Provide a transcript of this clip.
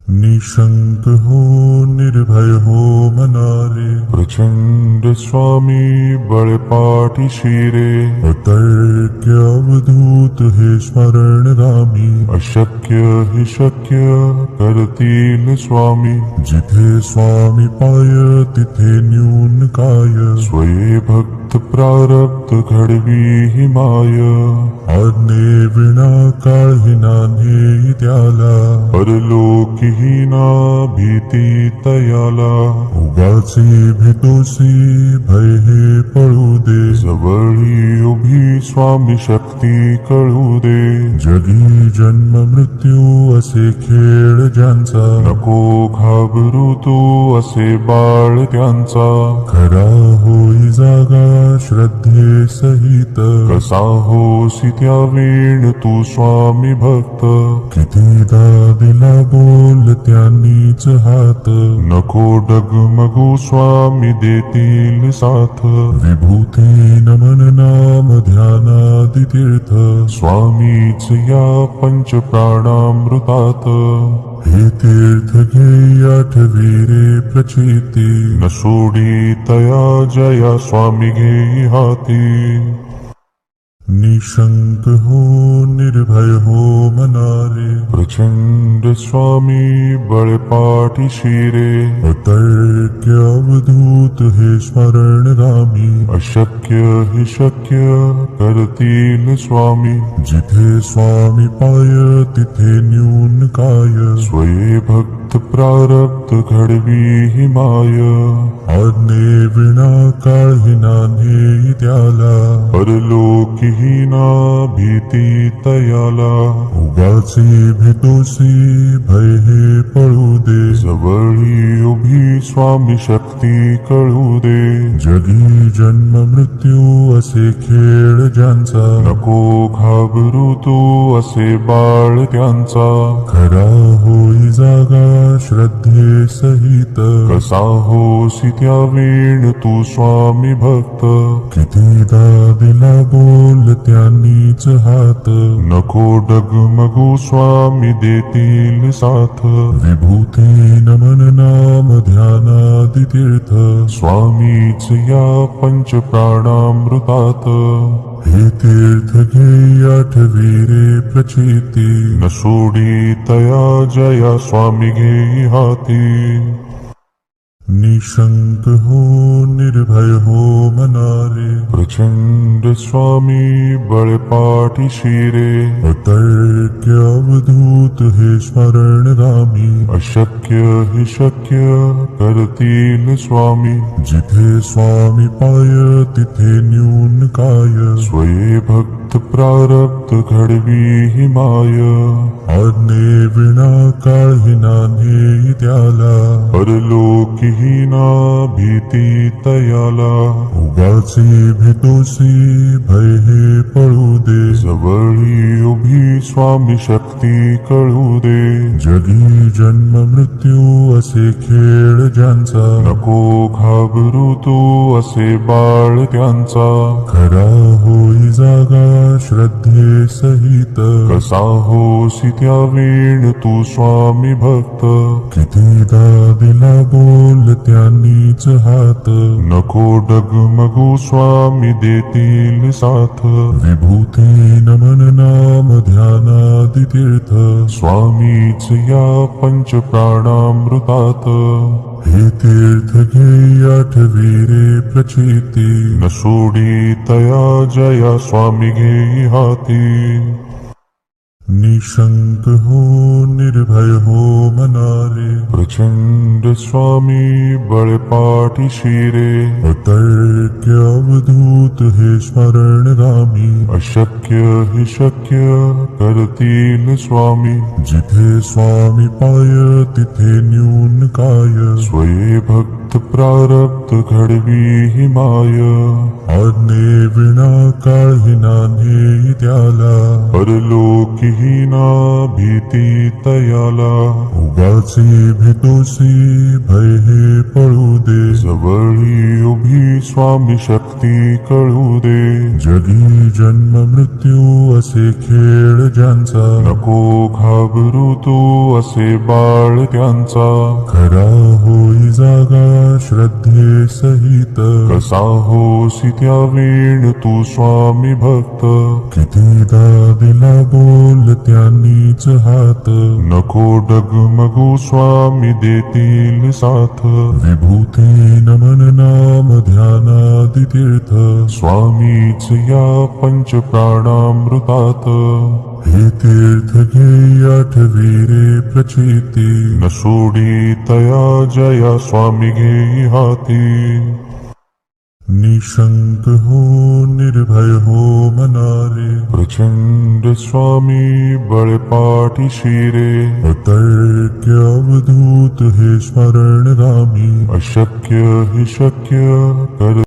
निशंक हो निर्भय हो मनारे, प्रचंड स्वामी बळपाठी शिरे. अतर्क्य अवधूत हे स्मरणगामी, अशक्य हि शक्य करतील स्वामी. जिथे स्वामी पाय तिथे न्यून काय, स्वये भक्त प्रारब्ध घडवी हि माय. आज्ञे विना काळही नान्हे त्याला, परलोकी ही ना भीती तयाला. उगाचे भीतोसी भय हे पळू दे, जवळी उभी स्वामी शक्ती कळू दे. जगी जन्म मृत्यू असे खेळ ज्यांचा, नको घाबरू तू असे बाळ त्यांचा. खरा होई जागा श्रद्धे सहित, कसा होसी त्या वेळ तू स्वामी भक्त. कितीदा दिला बोल त्यांनीच हात, नको डगमगू स्वामी देतील साथ. विभूती नमन नाम ध्यानादि तीर्थ, स्वामीच या पंच प्राणामृतात. हे तीर्थ घे आठवी रे प्रचिती, न सोडी तया जया स्वामी घे हाती. निशंक हो निर्भय हो मनारे, प्रचंड स्वामी बळपाठी शिरे. अतर्क्य अवधूत हे स्मरणगामी, अशक्य हि शक्य करतील स्वामी. जिथे स्वामी पाय तिथे न्यून काय, स्वये भक्त प्रारब्ध घडवी हि माय. आज्ञे विना काळही नान्हे त्याला, परलोकी ही ना भीती तयाला. उगाचे भीतोसी भय हे पळू दे, जवळी उभी स्वामी शक्ती कळू दे. जगी जन्म मृत्यू असे खेळ ज्यांचा, नको घाबरू तू असे बाळ त्यांचा. खरा होई जागा श्रद्धे सहित, कसा होसी त्या वेळ तू स्वामी भक्त. कितीदा दिला बोल त्यांनीच हात, नको डगमगू स्वामी देतील साथ. विभूती नमन नाम ध्यानादि तीर्थ, स्वामीच या पंच प्राणामृतात. हे तीर्थ घे आठवी रे प्रचिती, न सोडी तया जया स्वामी घे हाती. निशंक हो निर्भय हो मनारे, प्रचंड स्वामी बळपाठी शिरे. अतर्क्य अवधूत हे स्मरणगामी, अशक्य हि शक्य करतील स्वामी. जिथे स्वामी पाय तिथे न्यून काय, स्वये भक्त प्रारब्ध घडवी हि माय. आज्ञे विना काळही नान्हे त्याला, परलोकी ही ना भीती तयाला. उगाचे भीतोसी भय हे पळू दे, जवळी उभी स्वामी शक्ती कळू दे. जगी जन्म मृत्यू असे खेळ ज्यांचा, नको घाबरू तू असे बाळ त्यांचा. खरा होई जागा श्रद्धे सहित, कसा होसी त्या वेळ तू स्वामी भक्त. कितीदा दिला बोल त्यांनीच हात, नको डगमगू स्वामी देतील साथ. विभूती नमन नाम ध्यानादि तीर्थ, स्वामीच या पंच प्राणामृतात. हे तीर्थ घे आठवी रे प्रचिती, न सोडी तया जया स्वामी घे हाती. निशंक हो निर्भय हो मनारे, प्रचंड स्वामी बळपाठी शिरे. अतर्क्य अवधूत हे स्मरणगामी, अशक्य हि शक्य करतील स्वामी. जिथे स्वामी पाय तिथे न्यून काय, स्वये भक्त प्रारब्ध घडवी हि माय. आज्ञे विना काळही नान्हे त्याला, परलोकी ही ना भीती तयाला. उगाचे तोसी भय हे पळू दे. जवळी उभी स्वामी शक्ती कळू दे. जगी जन्म मृत्यू असे खेळ ज्यांचा, नको घाबरू तू असे बाळ त्यांचा. खरा होई जागा श्रद्धे सहित, कसा होसी त्या वेळ तू स्वामी भक्त. कितीदा दिला बोल त्यांनीच हात, नको डगमगू स्वामी देतील साथ. विभूती नमन नाम ध्यानादि तीर्थ, स्वामीच या पंच प्राणामृतात. हे तीर्थ घे आठवी रे प्रचिती, न सोडी तया जया स्वामी घेई हाती. निशंक हो निर्भय हो मनारे, प्रचंड स्वामी बळपाठी शिरे. अतर्क्य अवधूत हे स्मरण रामी, अशक्य हि शक्य कर